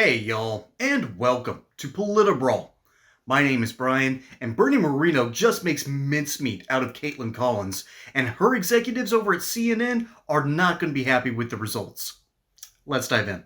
Hey y'all, and welcome to PolitiBrawl. My name is Brian, and Bernie Moreno just makes mincemeat out of Kaitlan Collins, and her executives over at CNN are not going to be happy with the results. Let's dive in.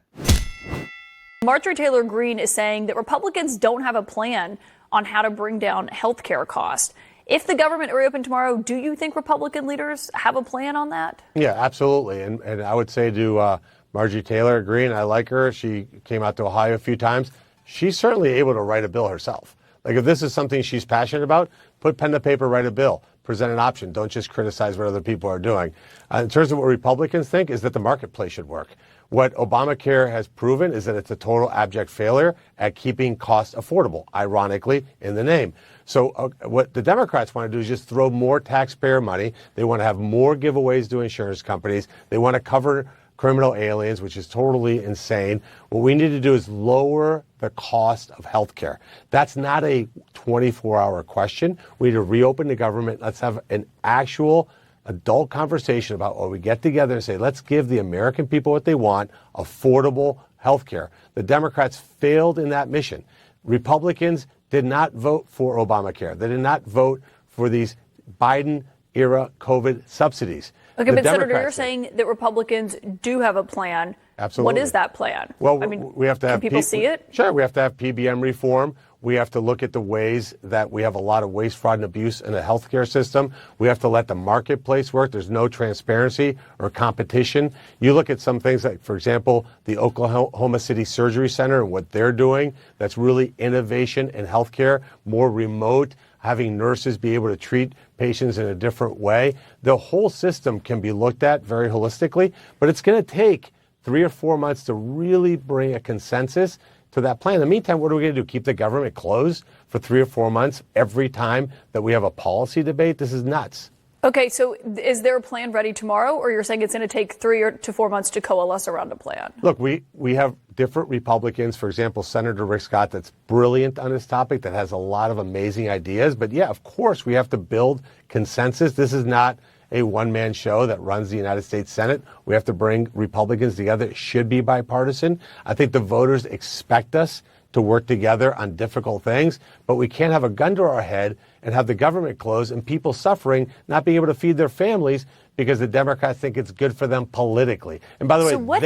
Marjorie Taylor Greene is saying that Republicans don't have a plan on how to bring down health care costs. If the government reopened tomorrow, do you think Republican leaders have a plan on that? Yeah, absolutely. And I would say to Marjorie Taylor Greene, I like her. She came out to Ohio a few times. She's certainly able to write a bill herself. Like, if this is something she's passionate about, put pen to paper, write a bill, present an option. Don't just criticize what other people are doing. In terms of what Republicans think, is that the marketplace should work. What Obamacare has proven is that it's a total abject failure at keeping costs affordable, ironically, in the name. So what the Democrats want to do is just throw more taxpayer money. They want to have more giveaways to insurance companies. They want to cover criminal aliens, which is totally insane. What we need to do is lower the cost of health care. That's not a 24-hour question. We need to reopen the government. Let's have an actual adult conversation about what we get together and say, let's give the American people what they want, affordable health care. The Democrats failed in that mission. Republicans did not vote for Obamacare. They did not vote for these Biden-era COVID subsidies. Okay, but Senator, you're saying that Republicans do have a plan. Absolutely. What is that plan? Well, I mean, we have to have can people see it? Sure, we have to have PBM reform. We have to look at the ways that we have a lot of waste, fraud, and abuse in the healthcare system. We have to let the marketplace work. There's no transparency or competition. You look at some things like, for example, the Oklahoma City Surgery Center and what they're doing. That's really innovation in healthcare, more remote, having nurses be able to treat patients in a different way. The whole system can be looked at very holistically, but it's going to take 3 or 4 months to really bring a consensus to that plan. In the meantime, what are we going to do? Keep the government closed for 3 or 4 months every time that we have a policy debate? This is nuts. Okay, so is there a plan ready tomorrow, or you're saying it's going to take 3 to 4 months to coalesce around a plan? Look, we have different Republicans. For example, Senator Rick Scott, that's brilliant on this topic, that has a lot of amazing ideas. But yeah, of course, we have to build consensus. This is not a one-man show that runs the United States Senate. We have to bring Republicans together. It should be bipartisan. I think the voters expect us to work together on difficult things, but we can't have a gun to our head and have the government closed and people suffering, not being able to feed their families because the Democrats think it's good for them politically. And by the way,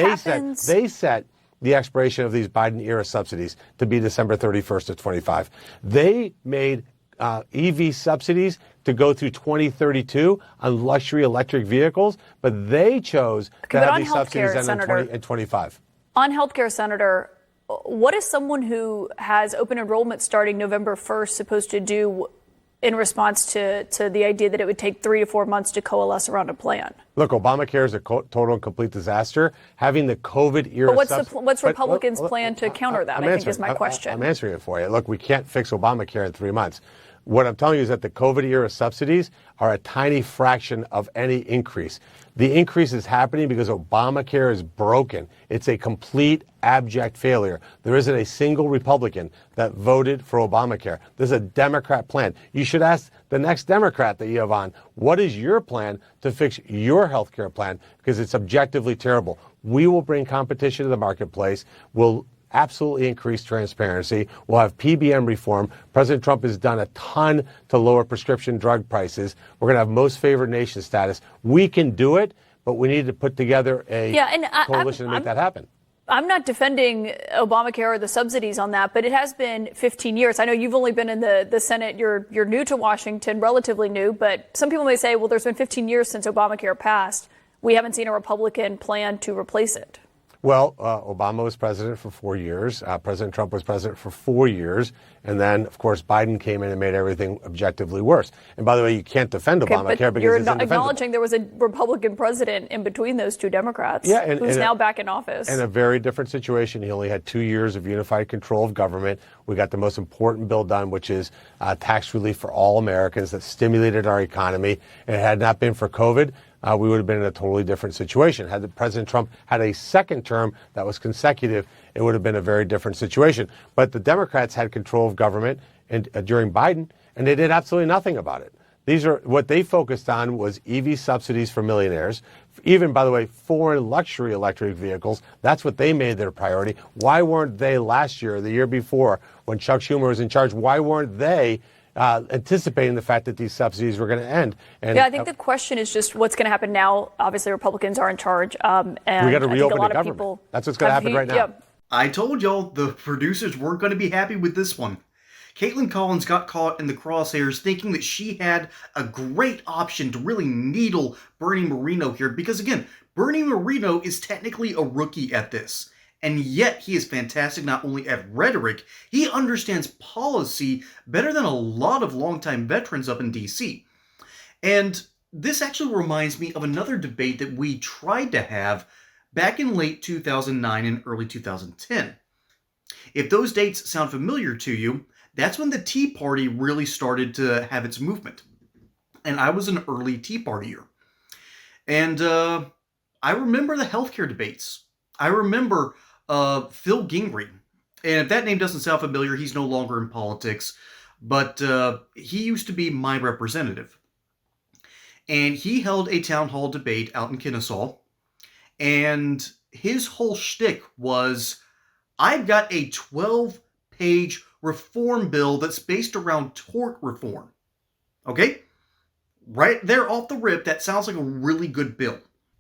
they set the expiration of these Biden-era subsidies to be December 31st of 25. They made EV subsidies to go through 2032 on luxury electric vehicles, but they chose to have these subsidies end in 2025. On healthcare, Senator, what is someone who has open enrollment starting November 1st supposed to do in response to the idea that it would take 3 to 4 months to coalesce around a plan? Look, Obamacare is a total and complete disaster. Having the COVID era. But what's Republicans' plan to counter that? I think is my question. I'm answering it for you. Look, we can't fix Obamacare in 3 months. What I'm telling you is that the COVID era subsidies are a tiny fraction of any increase. The increase is happening because Obamacare is broken. It's a complete abject failure. There isn't a single Republican that voted for Obamacare. This is a Democrat plan. You should ask the next Democrat that you have on, what is your plan to fix your health care plan? Because it's objectively terrible. We will bring competition to the marketplace. We'll absolutely increase transparency. We'll have PBM reform. President Trump has done a ton to lower prescription drug prices. We're going to have most favored nation status. We can do it, but we need to put together a coalition to make that happen. I'm not defending Obamacare or the subsidies on that, but it has been 15 years. I know you've only been in the Senate. You're new to Washington, relatively new, but some people may say, well, there's been 15 years since Obamacare passed. We haven't seen a Republican plan to replace it. Well, Obama was president for 4 years. President Trump was president for 4 years. And then, of course, Biden came in and made everything objectively worse. And by the way, you can't defend Obamacare because it's indefensible. You're acknowledging there was a Republican president in between those two Democrats who's now back in office. In a very different situation. He only had 2 years of unified control of government. We got the most important bill done, which is tax relief for all Americans that stimulated our economy. And it had not been for COVID, we would have been in a totally different situation. Had President Trump had a second term that was consecutive, it would have been a very different situation. But the Democrats had control of government during Biden, and they did absolutely nothing about it. These are what they focused on was EV subsidies for millionaires, even, by the way, foreign luxury electric vehicles. That's what they made their priority. Why weren't they last year, the year before, when Chuck Schumer was in charge? Why weren't they anticipating the fact that these subsidies were going to end? And I think the question is just what's going to happen now. Obviously, Republicans are in charge, and we got to reopen the government. People That's what's going to happen right now. Yeah. I told y'all the producers weren't going to be happy with this one. Kaitlan Collins got caught in the crosshairs thinking that she had a great option to really needle Bernie Moreno here because, again, Bernie Moreno is technically a rookie at this. And yet he is fantastic not only at rhetoric, he understands policy better than a lot of longtime veterans up in D.C. And this actually reminds me of another debate that we tried to have back in late 2009 and early 2010. If those dates sound familiar to you, that's when the Tea Party really started to have its movement. And I was an early Tea Partier. And I remember the healthcare debates. I remember Phil Gingrey. And if that name doesn't sound familiar, he's no longer in politics. But he used to be my representative. And he held a town hall debate out in Kennesaw. And his whole shtick was, I've got a 12-page reform bill that's based around tort reform. Okay? Right there off the rip, that sounds like a really good bill.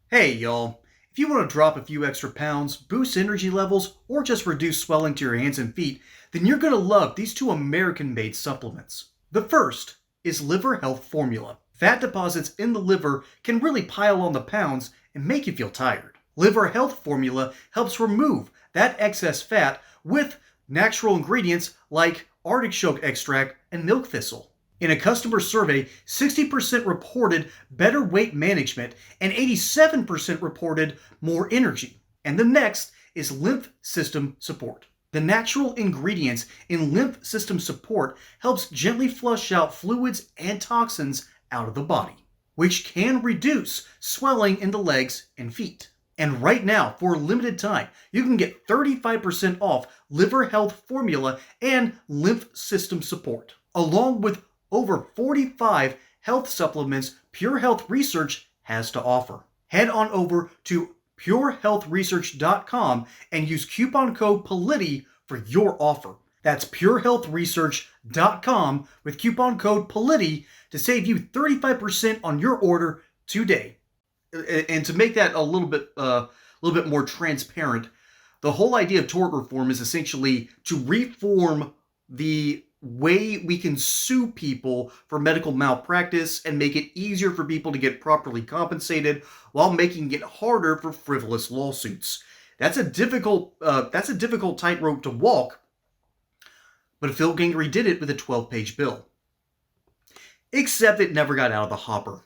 Hey, y'all. If you want to drop a few extra pounds, boost energy levels, or just reduce swelling to your hands and feet, then you're going to love these two American-made supplements. The first is Liver Health Formula. Fat deposits in the liver can really pile on the pounds and make you feel tired. Liver Health Formula helps remove that excess fat with natural ingredients like artichoke extract and milk thistle. In a customer survey, 60% reported better weight management and 87% reported more energy. And the next is lymph system support. The natural ingredients in lymph system support helps gently flush out fluids and toxins out of the body, which can reduce swelling in the legs and feet. And right now, for a limited time, you can get 35% off Liver Health Formula and Lymph System Support, along with over 45 health supplements Pure Health Research has to offer. Head on over to purehealthresearch.com and use coupon code POLITI for your offer. That's purehealthresearch.com with coupon code POLITI to save you 35% on your order today. And to make that a little bit more transparent, the whole idea of tort reform is essentially to reform the way we can sue people for medical malpractice and make it easier for people to get properly compensated while making it harder for frivolous lawsuits. That's a difficult tightrope to walk, but Phil Gingrey did it with a 12-page bill. Except it never got out of the hopper.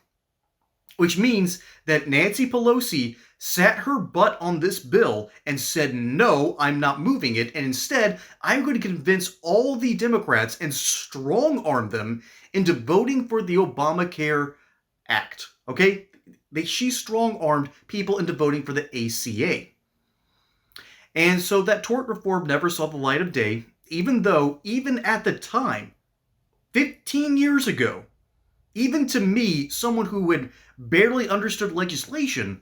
Which means that Nancy Pelosi sat her butt on this bill and said, no, I'm not moving it, and instead, I'm going to convince all the Democrats and strong-arm them into voting for the Obamacare Act, okay? She strong-armed people into voting for the ACA. And so that tort reform never saw the light of day, even though, even at the time, 15 years ago, even to me, someone who had barely understood legislation,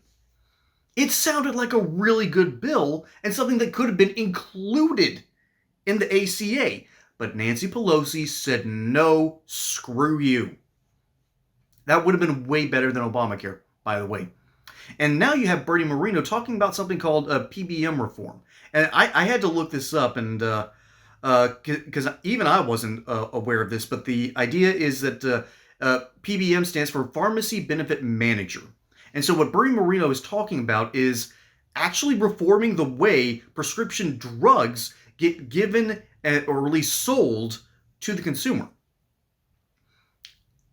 it sounded like a really good bill and something that could have been included in the ACA. But Nancy Pelosi said, no, screw you. That would have been way better than Obamacare, by the way. And now you have Bernie Moreno talking about something called PBM reform. And I had to look this up, and because even I wasn't aware of this, but the idea is that PBM stands for Pharmacy Benefit Manager. And so what Bernie Moreno is talking about is actually reforming the way prescription drugs get given or at least sold to the consumer.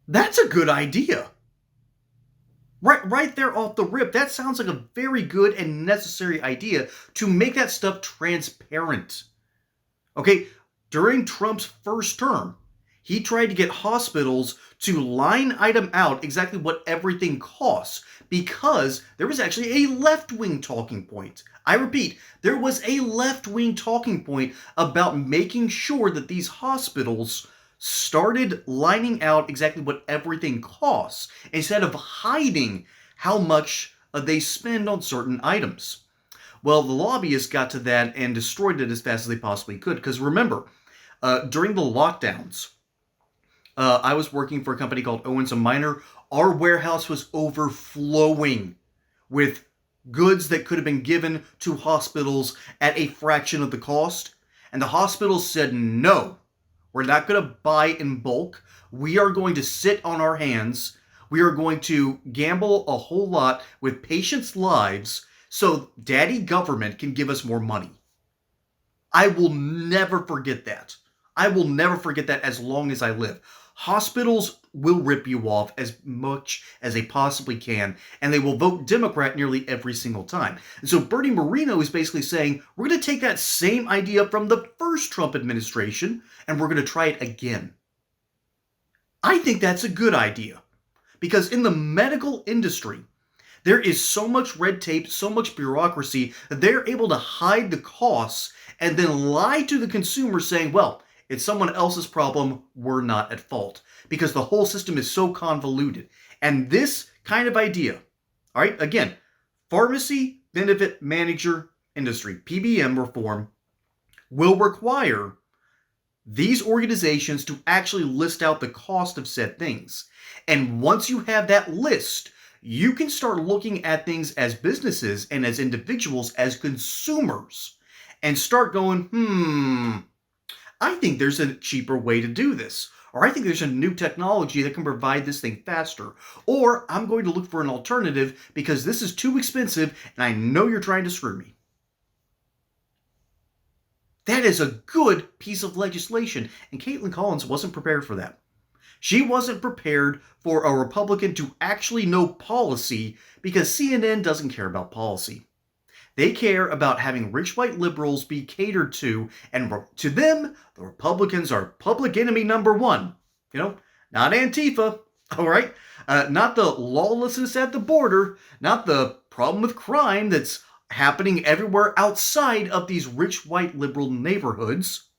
That's a good idea. Right there off the rip, that sounds like a very good and necessary idea to make that stuff transparent. Okay, during Trump's first term, he tried to get hospitals to line item out exactly what everything costs because there was actually a left-wing talking point. I repeat, there was a left-wing talking point about making sure that these hospitals started lining out exactly what everything costs instead of hiding how much they spend on certain items. Well, the lobbyists got to that and destroyed it as fast as they possibly could. Because remember, during the lockdowns, I was working for a company called Owens & Minor. Our warehouse was overflowing with goods that could have been given to hospitals at a fraction of the cost. And the hospitals said, no, we're not going to buy in bulk. We are going to sit on our hands. We are going to gamble a whole lot with patients' lives so daddy government can give us more money. I will never forget that. I will never forget that as long as I live. Hospitals will rip you off as much as they possibly can, and they will vote Democrat nearly every single time. And so Bernie Moreno is basically saying, we're going to take that same idea from the first Trump administration, and we're going to try it again. I think that's a good idea, because in the medical industry, there is so much red tape, so much bureaucracy, that they're able to hide the costs and then lie to the consumer saying, well, it's someone else's problem, we're not at fault. Because the whole system is so convoluted. And this kind of idea, all right, again, pharmacy benefit manager industry, PBM reform, will require these organizations to actually list out the cost of said things. And once you have that list, you can start looking at things as businesses and as individuals, as consumers, and start going, I think there's a cheaper way to do this. Or I think there's a new technology that can provide this thing faster. Or I'm going to look for an alternative because this is too expensive and I know you're trying to screw me. That is a good piece of legislation. And Kaitlan Collins wasn't prepared for that. She wasn't prepared for a Republican to actually know policy because CNN doesn't care about policy. They care about having rich white liberals be catered to, and to them, the Republicans are public enemy number one. You know, not Antifa, all right? Not the lawlessness at the border, not the problem with crime that's happening everywhere outside of these rich white liberal neighborhoods.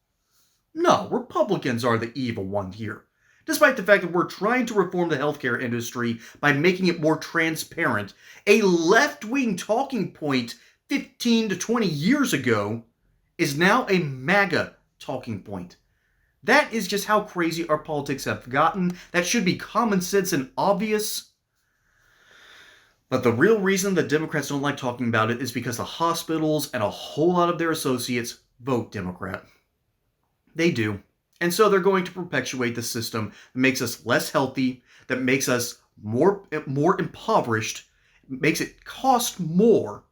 No, Republicans are the evil one here. Despite the fact that we're trying to reform the healthcare industry by making it more transparent, a left-wing talking point 15 to 20 years ago is now a MAGA talking point. That is just how crazy our politics have gotten. That should be common sense and obvious. But the real reason that Democrats don't like talking about it is because the hospitals and a whole lot of their associates vote Democrat. They do. And so they're going to perpetuate the system that makes us less healthy, that makes us more impoverished, makes it cost more,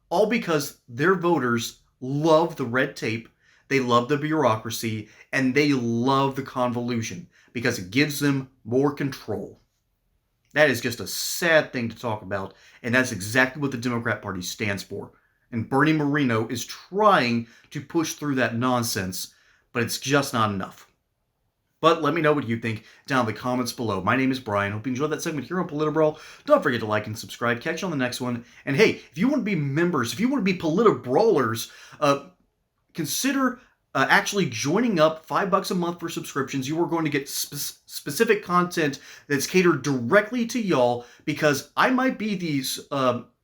all because their voters love the red tape, they love the bureaucracy, and they love the convolution because it gives them more control. That is just a sad thing to talk about, and that's exactly what the Democrat Party stands for. And Bernie Moreno is trying to push through that nonsense, but it's just not enough. But let me know what you think down in the comments below. My name is Brian. Hope you enjoyed that segment here on PolitiBrawl. Don't forget to like and subscribe. Catch you on the next one. And hey, if you want to be members, if you want to be PolitiBrawlers, consider actually joining up. $5 a month for subscriptions. You are going to get specific content that's catered directly to y'all, because I might be these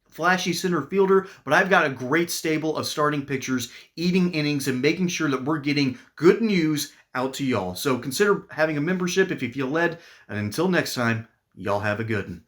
flashy center fielder, but I've got a great stable of starting pitchers, eating innings, and making sure that we're getting good news out to y'all. So consider having a membership if you feel led. And until next time, y'all have a good one.